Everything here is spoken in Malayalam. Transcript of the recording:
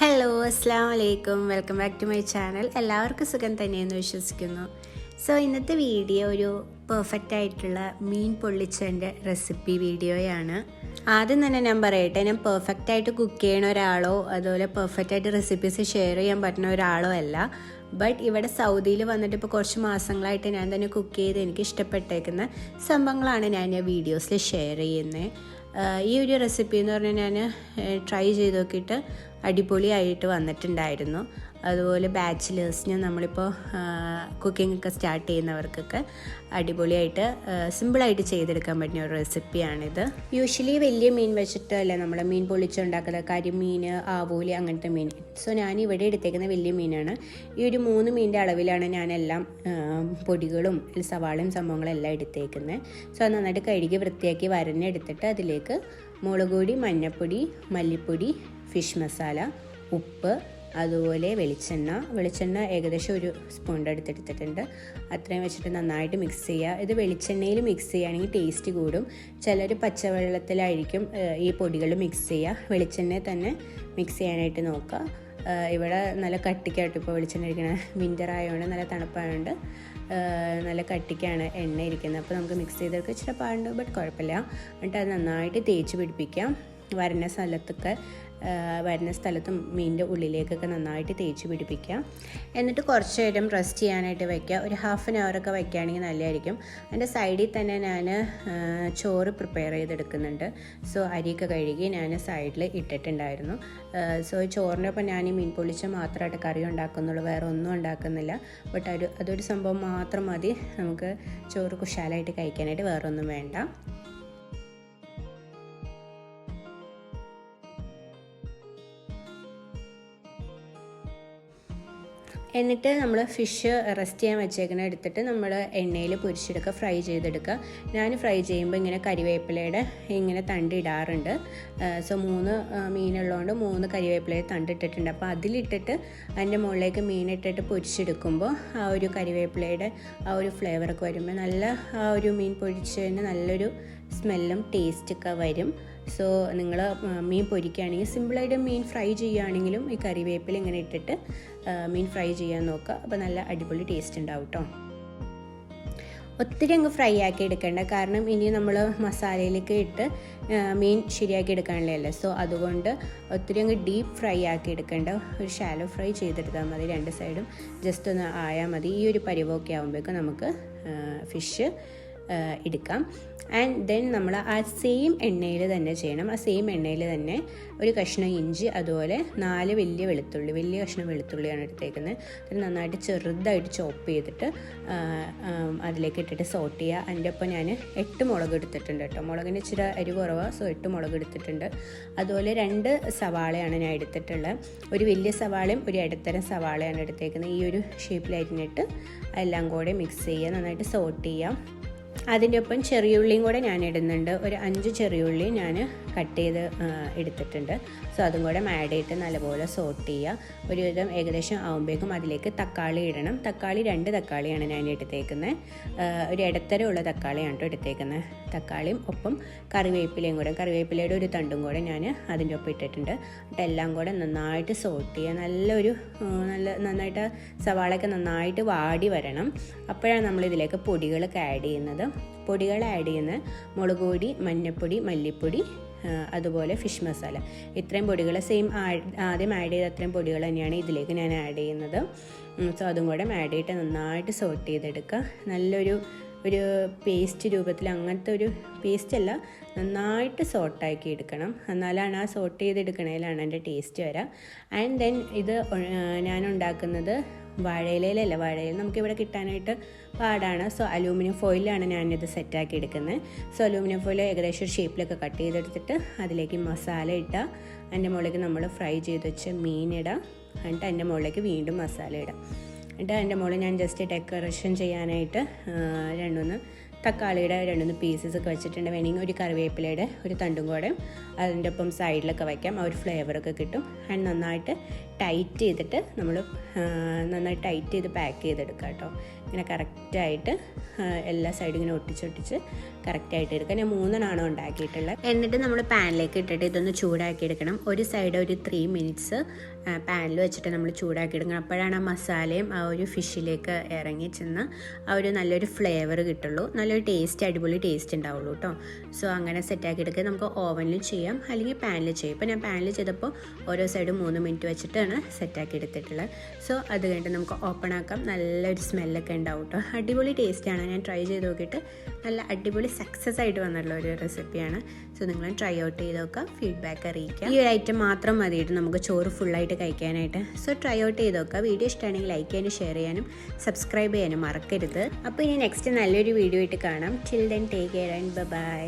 ഹലോ, അസ്സാം വലൈക്കും. Welcome back to my channel. എല്ലാവർക്കും സുഖം തന്നെയെന്ന് വിശ്വസിക്കുന്നു. സോ ഇന്നത്തെ വീഡിയോ ഒരു പെർഫെക്റ്റ് ആയിട്ടുള്ള മീൻ പൊള്ളിച്ചതിൻ്റെ റെസിപ്പി വീഡിയോയാണ്. ആദ്യം തന്നെ ഞാൻ പറയട്ടെ, ഞാൻ പെർഫെക്റ്റ് ആയിട്ട് കുക്ക് ചെയ്യണ ഒരാളോ അതുപോലെ പെർഫെക്റ്റ് ആയിട്ട് റെസിപ്പീസ് ഷെയർ ചെയ്യാൻ പറ്റുന്ന ഒരാളോ അല്ല. ബട്ട് ഇവിടെ സൗദിയിൽ വന്നിട്ട് ഇപ്പോൾ കുറച്ച് മാസങ്ങളായിട്ട് ഞാൻ തന്നെ കുക്ക് ചെയ്ത് എനിക്ക് ഇഷ്ടപ്പെട്ടേക്കുന്ന സംഭവങ്ങളാണ് ഞാൻ വീഡിയോസിൽ ഷെയർ ചെയ്യുന്നത്. ഈ ഒരു റെസിപ്പി എന്ന് പറഞ്ഞാൽ ഞാൻ ട്രൈ ചെയ്ത് നോക്കിയിട്ട് അടിപൊളിയായിട്ട് വന്നിട്ടുണ്ടായിരുന്നു. അതുപോലെ ബാച്ചിലേഴ്സിന് നമ്മളിപ്പോൾ കുക്കിംഗ് ഒക്കെ സ്റ്റാർട്ട് ചെയ്യുന്നവർക്കൊക്കെ അടിപൊളിയായിട്ട് സിമ്പിളായിട്ട് ചെയ്തെടുക്കാൻ പറ്റുന്ന ഒരു റെസിപ്പിയാണിത്. യൂഷ്വലി വലിയ മീൻ വെച്ചിട്ടല്ലേ നമ്മൾ മീൻ പൊള്ളിച്ചുണ്ടാക്കുന്നത്, കരിമീൻ, ആവോലി, അങ്ങനത്തെ മീൻ. സോ ഞാൻ ഇവിടെ എടുത്തേക്കുന്ന വലിയ മീനാണ്. ഈ ഒരു 3 മീനിൻ്റെ അളവിലാണ് ഞാനെല്ലാം പൊടികളും സവാളയും സംഭവങ്ങളും എല്ലാം എടുത്തേക്കുന്നത്. സോ അത് നന്നായിട്ട് കഴുകി വൃത്തിയാക്കി വരഞ്ഞെടുത്തിട്ട് അതിലേക്ക് മുളക് പൊടി, മഞ്ഞൾപ്പൊടി, മല്ലിപ്പൊടി, ഫിഷ് മസാല, ഉപ്പ്, അതുപോലെ വെളിച്ചെണ്ണ ഏകദേശം 1 സ്പൂൺ എടുത്തെടുത്തിട്ടുണ്ട്. അത്രയും വെച്ചിട്ട് നന്നായിട്ട് മിക്സ് ചെയ്യുക. ഇത് വെളിച്ചെണ്ണയിൽ മിക്സ് ചെയ്യുകയാണെങ്കിൽ ടേസ്റ്റ് കൂടും. ചിലർ പച്ചവെള്ളത്തിലായിരിക്കും ഈ പൊടികൾ മിക്സ് ചെയ്യുക. വെളിച്ചെണ്ണയിൽ തന്നെ മിക്സ് ചെയ്യാനായിട്ട് നോക്കുക. ഇവിടെ നല്ല കട്ടിക്കായിട്ട് ഇപ്പോൾ വെളിച്ചെണ്ണ ഇരിക്കണ വിൻ്റർ ആയതുകൊണ്ട് നല്ല തണുപ്പായതുകൊണ്ട് നല്ല കട്ടിക്കാണ് എണ്ണ ഇരിക്കുന്നത്. അപ്പോൾ നമുക്ക് മിക്സ് ചെയ്തെടുക്കുക ഇച്ചിരി പാടുണ്ട്, ബട്ട് കുഴപ്പമില്ല. എന്നിട്ട് അത് നന്നായിട്ട് തേച്ച് പിടിപ്പിക്കാം. വരുന്ന സ്ഥലത്തും മീനിൻ്റെ ഉള്ളിലേക്കൊക്കെ നന്നായിട്ട് തേച്ച് പിടിപ്പിക്കുക. എന്നിട്ട് കുറച്ച് നേരം റെസ്റ്റ് ചെയ്യാനായിട്ട് വയ്ക്കുക. ഒരു ഹാഫ് ആൻ അവറൊക്കെ വയ്ക്കുകയാണെങ്കിൽ നല്ലതായിരിക്കും. അതിൻ്റെ സൈഡിൽ തന്നെ ഞാൻ ചോറ് പ്രിപ്പയർ ചെയ്തെടുക്കുന്നുണ്ട്. സോ അരിയൊക്കെ കഴുകി ഞാൻ സൈഡിൽ ഇട്ടിട്ടുണ്ടായിരുന്നു. സോ ചോറിനൊപ്പം ഞാൻ ഈ മീൻ പൊള്ളിച്ച മാത്രമായിട്ട് കറി ഉണ്ടാക്കുന്നുള്ളൂ, വേറെ ഒന്നും ഉണ്ടാക്കുന്നില്ല. ബട്ട് അതൊരു സംഭവം മാത്രം മതി നമുക്ക് ചോറ് കുശാലായിട്ട് കഴിക്കാനായിട്ട്, വേറെ ഒന്നും വേണ്ട. എന്നിട്ട് നമ്മൾ ഫിഷ് റെസ്റ്റ് ചെയ്യാൻ വെച്ചേക്കുന്ന എടുത്തിട്ട് നമ്മൾ എണ്ണയിൽ പൊരിച്ചെടുക്കുക, ഫ്രൈ ചെയ്തെടുക്കുക. ഞാൻ ഫ്രൈ ചെയ്യുമ്പോൾ ഇങ്ങനെ കരിവേപ്പിലയുടെ ഇങ്ങനെ തണ്ട് ഇടാറുണ്ട്. സോ 3 മീനുള്ളതുകൊണ്ട് 3 കരിവേപ്പിലയുടെ തണ്ട് ഇട്ടിട്ടുണ്ട്. അപ്പോൾ അതിലിട്ടിട്ട് അതിൻ്റെ മുകളിലേക്ക് മീനിട്ടിട്ട് പൊരിച്ചെടുക്കുമ്പോൾ ആ ഒരു കരിവേപ്പിലയുടെ ആ ഒരു ഫ്ലേവറൊക്കെ വരുമ്പോൾ നല്ല ആ ഒരു മീൻ പൊരിച്ചതിന് നല്ലൊരു സ്മെല്ലും ടേസ്റ്റൊക്കെ വരും. സോ നിങ്ങൾ മീൻ പൊരിക്കുകയാണെങ്കിൽ സിമ്പിളായിട്ട് മീൻ ഫ്രൈ ചെയ്യുകയാണെങ്കിലും ഈ കറിവേപ്പില ഇങ്ങനെ ഇട്ടിട്ട് മീൻ ഫ്രൈ ചെയ്യാൻ നോക്കുക. അപ്പോൾ നല്ല അടിപൊളി ടേസ്റ്റ് ഉണ്ടാവും കേട്ടോ. ഒത്തിരി അങ്ങ് ഫ്രൈ ആക്കി എടുക്കേണ്ട, കാരണം ഇനി നമ്മൾ മസാലയിലേക്ക് ഇട്ട് മീൻ ശരിയാക്കി എടുക്കാനുള്ളതല്ലേ. സോ അതുകൊണ്ട് ഒത്തിരി അങ്ങ് ഡീപ്പ് ഫ്രൈ ആക്കി എടുക്കേണ്ട, ഒരു ഷാലോ ഫ്രൈ ചെയ്തെടുത്താൽ മതി. 2 സൈഡും ജസ്റ്റ് ഒന്ന് ആയാൽ മതി. ഈ ഒരു പരിവമൊക്കെ ആകുമ്പോഴേക്കും നമുക്ക് ഫിഷ് എടുക്കാം. ആൻഡ് ദെൻ നമ്മൾ ആ സെയിം എണ്ണയിൽ തന്നെ ചെയ്യണം. ആ സെയിം എണ്ണയിൽ തന്നെ ഒരു കഷ്ണം ഇഞ്ചി, അതുപോലെ 4 വലിയ കഷ്ണം വെളുത്തുള്ളിയാണ് എടുത്തേക്കുന്നത്. അത് നന്നായിട്ട് ചെറുതായിട്ട് ചോപ്പ് ചെയ്തിട്ട് അതിലേക്ക് ഇട്ടിട്ട് സോട്ട് ചെയ്യുക. അതിൻ്റെ ഒപ്പം ഞാൻ 8 മുളക് എടുത്തിട്ടുണ്ട് കേട്ടോ. മുളകിന് ഇച്ചിരി അരി കുറവാണ്, സോ 8 മുളക് എടുത്തിട്ടുണ്ട്. അതുപോലെ 2 സവാളയാണ് ഞാൻ എടുത്തിട്ടുള്ളത്. ഒരു വലിയ സവാളയും ഒരു ഇടത്തരം സവാളയാണ് എടുത്തേക്കുന്നത്. ഈ ഒരു ഷേപ്പിൽ അരിഞ്ഞിട്ട് എല്ലാം കൂടെ മിക്സ് ചെയ്യുക, നന്നായിട്ട് സോട്ട് ചെയ്യാം. അതിൻ്റെ ഒപ്പം ചെറിയുള്ളിയും കൂടെ ഞാൻ ഇടുന്നുണ്ട്. ഒരു 5 ചെറിയുള്ളി ഞാൻ കട്ട് ചെയ്ത് എടുത്തിട്ടുണ്ട്. സോ അതും കൂടെ ആഡ് ചെയ്തിട്ട് നല്ലപോലെ സോട്ട് ചെയ്യുക. ഒരു വിധം ഏകദേശം ആകുമ്പോഴേക്കും അതിലേക്ക് തക്കാളി ഇടണം. 2 തക്കാളിയാണ് ഞാൻ എടുത്തേക്കുന്നത്. ഒരു ഇടത്തരമുള്ള തക്കാളിയാണ് കേട്ടോ എടുത്തേക്കുന്നത്. തക്കാളിയും ഒപ്പം കറിവേപ്പിലയുടെ ഒരു തണ്ടും കൂടെ ഞാൻ അതിൻ്റെ ഒപ്പം ഇട്ടിട്ടുണ്ട്. എന്നിട്ട് എല്ലാം കൂടെ നന്നായിട്ട് സോട്ട് ചെയ്യുക. നന്നായിട്ട് സവാളയൊക്കെ നന്നായിട്ട് വാടി വരണം. അപ്പോഴാണ് നമ്മളിതിലേക്ക് പൊടികളൊക്കെ ആഡ് ചെയ്യുന്നത്. മുളക് പൊടി, മഞ്ഞൾപ്പൊടി, മല്ലിപ്പൊടി, അതുപോലെ ഫിഷ് മസാല. ഇത്രയും പൊടികൾ ആദ്യം ആഡ് ചെയ്ത അത്രയും പൊടികൾ തന്നെയാണ് ഇതിലേക്ക് ഞാൻ ആഡ് ചെയ്യുന്നത്. സോ അതും കൂടെ ആഡ് ചെയ്തിട്ട് നന്നായിട്ട് സോട്ട് ചെയ്തെടുക്കുക. നല്ലൊരു പേസ്റ്റ് രൂപത്തിൽ, അങ്ങനത്തെ ഒരു പേസ്റ്റല്ല, നന്നായിട്ട് സോട്ടാക്കി എടുക്കണം. എന്നാലാണ് ആ സോട്ട് ചെയ്തെടുക്കണേലാണ് എൻ്റെ ടേസ്റ്റ് വരിക. ആൻഡ് ദെൻ ഇത് ഞാൻ ഉണ്ടാക്കുന്നത് വാഴയിലയിലല്ല, വാഴയില നമുക്കിവിടെ കിട്ടാനായിട്ട് പാടാണ്. സോ അലൂമിനിയം ഫോയിലാണ് ഞാനിത് സെറ്റാക്കി എടുക്കുന്നത്. സോ അലൂമിനിയം ഫോയിൽ ഏകദേശം ഒരു ഷേപ്പിലൊക്കെ കട്ട് ചെയ്തെടുത്തിട്ട് അതിലേക്ക് മസാല ഇട്ടാൽ അതിൻ്റെ മുകളിലേക്ക് നമ്മൾ ഫ്രൈ ചെയ്ത് വെച്ച മീനിടാം. എന്നിട്ട് അതിൻ്റെ മുകളിലേക്ക് വീണ്ടും മസാല ഇടാം. എന്നിട്ട് അതിൻ്റെ മുകളിൽ ഞാൻ ജസ്റ്റ് ഡെക്കറേഷൻ ചെയ്യാനായിട്ട് 2-3 തക്കാളിയുടെ 2-3 പീസസ് ഒക്കെ വെച്ചിട്ടുണ്ട്. വേണമെങ്കിൽ ഒരു കറിവേപ്പിലയുടെ ഒരു തണ്ടും കൂടെ അതിൻ്റെ ഒപ്പം സൈഡിലൊക്കെ വയ്ക്കാം. ആ ഒരു ഫ്ലേവറൊക്കെ കിട്ടും. ആൻഡ് നന്നായിട്ട് ടൈറ്റ് ചെയ്തിട്ട് നമ്മൾ നന്നായിട്ട് ടൈറ്റ് ചെയ്ത് പാക്ക് ചെയ്തെടുക്കുക കേട്ടോ. ഇങ്ങനെ കറക്റ്റായിട്ട് എല്ലാ സൈഡും ഇങ്ങനെ ഒട്ടിച്ചൊട്ടിച്ച് കറക്റ്റായിട്ട് എടുക്കുക. ഞാൻ 3 ഉണ്ടാക്കിയിട്ടുള്ളത്. എന്നിട്ട് നമ്മൾ പാനിലേക്ക് ഇട്ടിട്ട് ഇതൊന്ന് ചൂടാക്കി എടുക്കണം. ഒരു സൈഡ് ഒരു 3 മിനിറ്റ്സ് പാനിൽ വെച്ചിട്ട് നമ്മൾ ചൂടാക്കി എടുക്കണം. അപ്പോഴാണ് ആ മസാലയും ആ ഒരു ഫിഷിലേക്ക് ഇറങ്ങി ചെന്ന് ആ ഒരു നല്ലൊരു ഫ്ലേവർ കിട്ടുള്ളൂ, നല്ലൊരു ടേസ്റ്റ്, അടിപൊളി ടേസ്റ്റ് ഉണ്ടാവുള്ളൂ കേട്ടോ. സോ അങ്ങനെ സെറ്റാക്കി എടുക്കുക. നമുക്ക് ഓവനിൽ ചെയ്യാം അല്ലെങ്കിൽ പാനിൽ ചെയ്യാം. ഇപ്പോൾ ഞാൻ പാനിൽ ചെയ്തപ്പോൾ ഓരോ സൈഡും 3 മിനിറ്റ് വെച്ചിട്ടാണ് സെറ്റാക്കി എടുത്തിട്ടുള്ളത്. സോ അത് കഴിഞ്ഞിട്ട് നമുക്ക് ഓപ്പൺ ആക്കാം. നല്ലൊരു സ്മെല്ലൊക്കെ ഉണ്ടാവും കേട്ടോ. അടിപൊളി ടേസ്റ്റാണ്. ഞാൻ ട്രൈ ചെയ്ത് നോക്കിയിട്ട് നല്ല അടിപൊളി സക്സസ് ആയിട്ട് വന്നിട്ടുള്ള ഒരു റെസിപ്പിയാണ്. സോ നിങ്ങൾ ട്രൈ ഔട്ട് ചെയ്ത് നോക്കുക, ഫീഡ്ബാക്ക് അറിയിക്കുക. ഈ ഒരു ഐറ്റം മാത്രം മതിയിട്ട് നമുക്ക് ചോറ് ഫുള്ളായിട്ട് കഴിക്കാനായിട്ട്. സോ ട്രൈ ഔട്ട് ചെയ്ത് നോക്കുക. വീഡിയോ ഇഷ്ടമാണെങ്കിൽ ലൈക്ക് ചെയ്യാനും ഷെയർ ചെയ്യാനും സബ്സ്ക്രൈബ് ചെയ്യാനും മറക്കരുത്. അപ്പോൾ ഇനി നെക്സ്റ്റ് നല്ലൊരു വീഡിയോ ആയിട്ട് കാണാം. Till then take care and by.